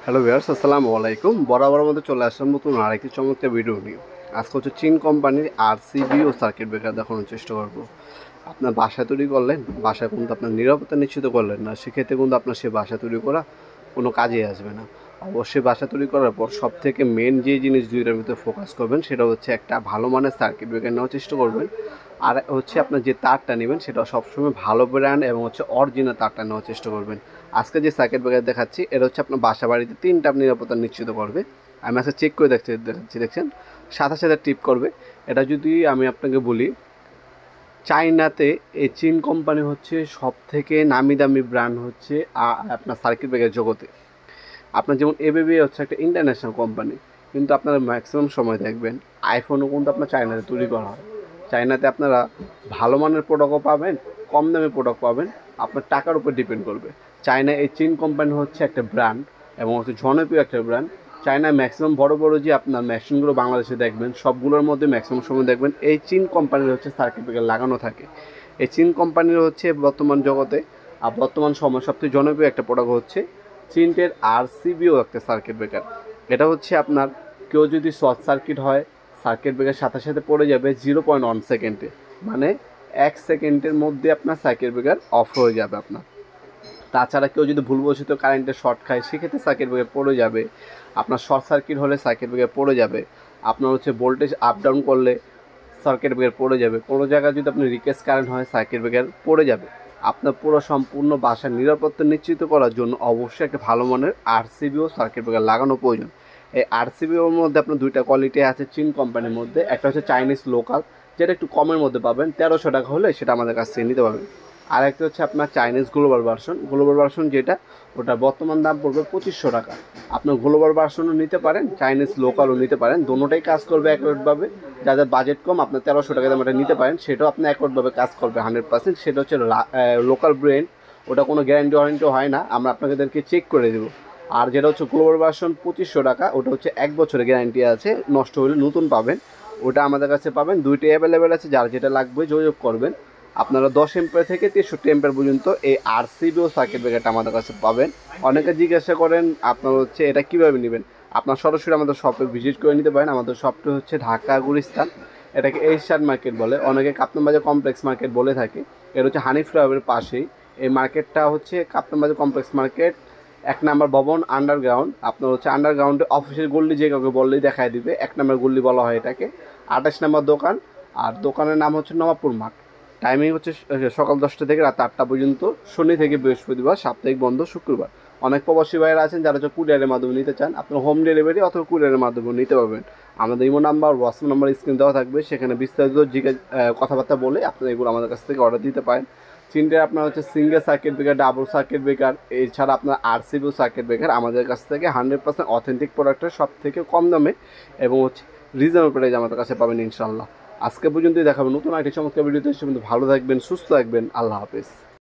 Hello viewers, আসসালামু আলাইকুম। বরাবর মধ্যে চলে আসলাম নতুন আরেকটি চমৎকার ভিডিও নিয়ে। আজকে হচ্ছে চীন কোম্পানির আরসিবি ও সার্কিট ব্রেকার দেখানোর চেষ্টা করব। আপনার বাসা তৈরি করলেন, বাসায় কিন্তু আপনার নিরাপত্তা নিশ্চিত করলেন না, সেক্ষেত্রে কিন্তু আপনার সে বাসা তৈরি করা কোনো কাজেই আসবে না। অবশ্যই বাসা তৈরি করার পর সবথেকে মেন যে জিনিস দুইটার ভিতরে ফোকাস করবেন সেটা হচ্ছে একটা ভালো মানের সার্কিট ব্রেকার নেওয়ার চেষ্টা করবেন। আর হচ্ছে আপনার যে তারটা নেবেন সেটা সবসময় ভালো ব্র্যান্ড এবং হচ্ছে অরিজিনাল তারটা নেওয়ার চেষ্টা করবেন। আজকে যে সার্কিট ব্রেকার দেখাচ্ছি এটা হচ্ছে আপনার বাসা বাড়িতে 3টা নিরাপত্তা নিশ্চিত করবে। আমি আজকে চেক করে দেখাচ্ছি, দেখছেন সাথে সাথে টিপ করবে। এটা যদি আমি আপনাকে বলি, চায়নাতে এই চীন কোম্পানি হচ্ছে সব থেকে নামি দামি ব্র্যান্ড হচ্ছে আপনার সার্কিট ব্রেকার জগতে। আপনার যেমন এবিবি হচ্ছে একটা ইন্টারন্যাশনাল কোম্পানি, কিন্তু আপনারা ম্যাক্সিমাম সময় দেখবেন আইফোনও কিন্তু আপনার চায়নাতে তৈরি করা হয়। চায়নাতে আপনারা ভালো মানের প্রোডাক্টও পাবেন, কম দামি প্রোডাক্ট পাবেন, আপনার টাকার উপর ডিপেন্ড করবে। চায়না এই চীন কোম্পানি হচ্ছে একটা ব্র্যান্ড এবং হচ্ছে জনপ্রিয় একটা ব্র্যান্ড। চায়নায় ম্যাক্সিমাম বড় বড় যে আপনার মেশিনগুলো বাংলাদেশে দেখবেন, সবগুলোর মধ্যে ম্যাক্সিমাম সময় দেখবেন এই চীন কোম্পানির হচ্ছে সার্কিট ব্রেকার লাগানো থাকে। এই চীন কোম্পানির হচ্ছে বর্তমান জগতে আর বর্তমান সময় সবথেকে জনপ্রিয় একটা প্রোডাক্ট হচ্ছে চিনটের আরসিবিও একটা সার্কিট ব্রেকার। এটা হচ্ছে আপনার কেউ যদি শর্ট সার্কিট হয়, সার্কিট ব্রেকার সাথে সাথে পড়ে যাবে 0.1 সেকেন্ডে, মানে 1 সেকেন্ডের মধ্যে আপনার সার্কিট ব্রেকার অফ হয়ে যাবে আপনার। তাছাড়া কেউ যদি ভুলবশত কারেন্টে শর্ট খায় সেক্ষেত্রে সার্কিট ব্রেকার পড়ে যাবে। আপনার শর্ট সার্কিট হলে সার্কিট ব্রেকার পড়ে যাবে। আপনার হচ্ছে ভোল্টেজ আপ ডাউন করলে সার্কিট ব্রেকার পড়ে যাবে। কোনো জায়গায় যদি আপনি রিকেস কারেন্ট হয় সার্কিট ব্রেকার পড়ে যাবে। আপনার পুরো সম্পূর্ণ বাসার নিরাপত্তা নিশ্চিত করার জন্য অবশ্যই একটা ভালো মানের আরসিবিও সার্কিট ব্রেকার লাগানো প্রয়োজন। এই আরসিবিওর মধ্যে আপনার দুইটা কোয়ালিটি আছে চীন কোম্পানির মধ্যে। একটা হচ্ছে চাইনিজ লোকাল, যেটা একটু কমের মধ্যে পাবেন, 1300 টাকা হলে সেটা আমাদের কাছ থেকে নিতে পারবেন। আর একটা হচ্ছে আপনার চাইনিজ গ্লোবাল ভার্সন যেটা, ওটা বর্তমান দাম পড়বে 2500 টাকা। আপনার গ্লোবাল ভার্সনও নিতে পারেন, চাইনিজ লোকালও নিতে পারেন, দোনোটাই কাজ করবে অ্যাকুরেটভাবে। যাদের বাজেট কম আপনার 1300 টাকা দাম এটা নিতে পারেন, সেটাও আপনি অ্যাকুরেটভাবে কাজ করবে 100%। সেটা হচ্ছে লোকাল ব্র্যান্ড, ওটা কোনো গ্যারান্টি ওয়ারেন্টি হয় না, আমরা আপনাদেরকে চেক করে দেবো। আর যেটা হচ্ছে গ্লোবাল ভার্সন 2500 টাকা, ওটা হচ্ছে 1 বছরের গ্যারান্টি আছে, নষ্ট হলে নতুন পাবেন। ওটা আমাদের কাছে পাবেন, দুইটাই অ্যাভেলেবেল আছে, যার যেটা লাগবে যোগাযোগ করবেন। আপনারা 10 এম্পিয়ার থেকে 63 এম্পিয়ার পর্যন্ত এই আরসিবি ও সার্কিট ব্রেকারটা আমাদের কাছে পাবেন। অনেকে জিজ্ঞাসা করেন আপনার হচ্ছে এটা কীভাবে নেবেন। আপনার সরাসরি আমাদের শপে ভিজিট করে নিতে পারেন। আমাদের শপটি হচ্ছে ঢাকা গুলিস্তান, এটাকে এশিয়ান মার্কেট বলে, অনেকে কাপ্তান বাজার কমপ্লেক্স মার্কেট বলে থাকে। এটা হচ্ছে হানি ফ্লাওয়ারের পাশেই এই মার্কেটটা হচ্ছে কাপ্তান বাজার কমপ্লেক্স মার্কেট, 1 নম্বর ভবন, আন্ডারগ্রাউন্ড। আপনার হচ্ছে আন্ডারগ্রাউন্ডে অফিসের গল্লি, যে কাউকে বললেই দেখায় দিবে, 1 নম্বর গল্লি বলা হয় এটাকে। 28 নম্বর দোকান, আর দোকানের নাম হচ্ছে নবাবপুর মাঠ। টাইমিং হচ্ছে সকাল 10টা থেকে রাত 8টা পর্যন্ত, শনি থেকে বৃহস্পতিবার, সাপ্তাহিক বন্ধ শুক্রবার। অনেক প্রবাসী ভাইয়েরা আছেন যারা হচ্ছে কুরিয়ারের মাধ্যমে নিতে চান, আপনার হোম ডেলিভারি অথবা কুরিয়ারের মাধ্যমে নিতে পারবেন। আমাদের imo number, WhatsApp number screen দেওয়া থাকবে, সেখানে বিস্তারিত কথাবার্তা বলে আপনারা এগুলো আমাদের কাছ থেকে অর্ডার দিতে পারেন। চিনতে আপনার হচ্ছে single circuit breaker, double circuit breaker, এছাড়া আপনার আরসিবি সার্কিট ব্রেকার আমাদের কাছ থেকে 100% অথেন্টিক প্রোডাক্টের সব থেকে কম দামে এবং হচ্ছে রিজনেবল প্রাইস আমাদের কাছে পাবেন ইনশাল্লাহ। আজকে পর্যন্তই দেখাবেন নতুন একটি চমৎকার ভিডিওতে। সে কিন্তু ভালো থাকবেন, সুস্থ থাকবেন, আল্লাহ হাফেজ।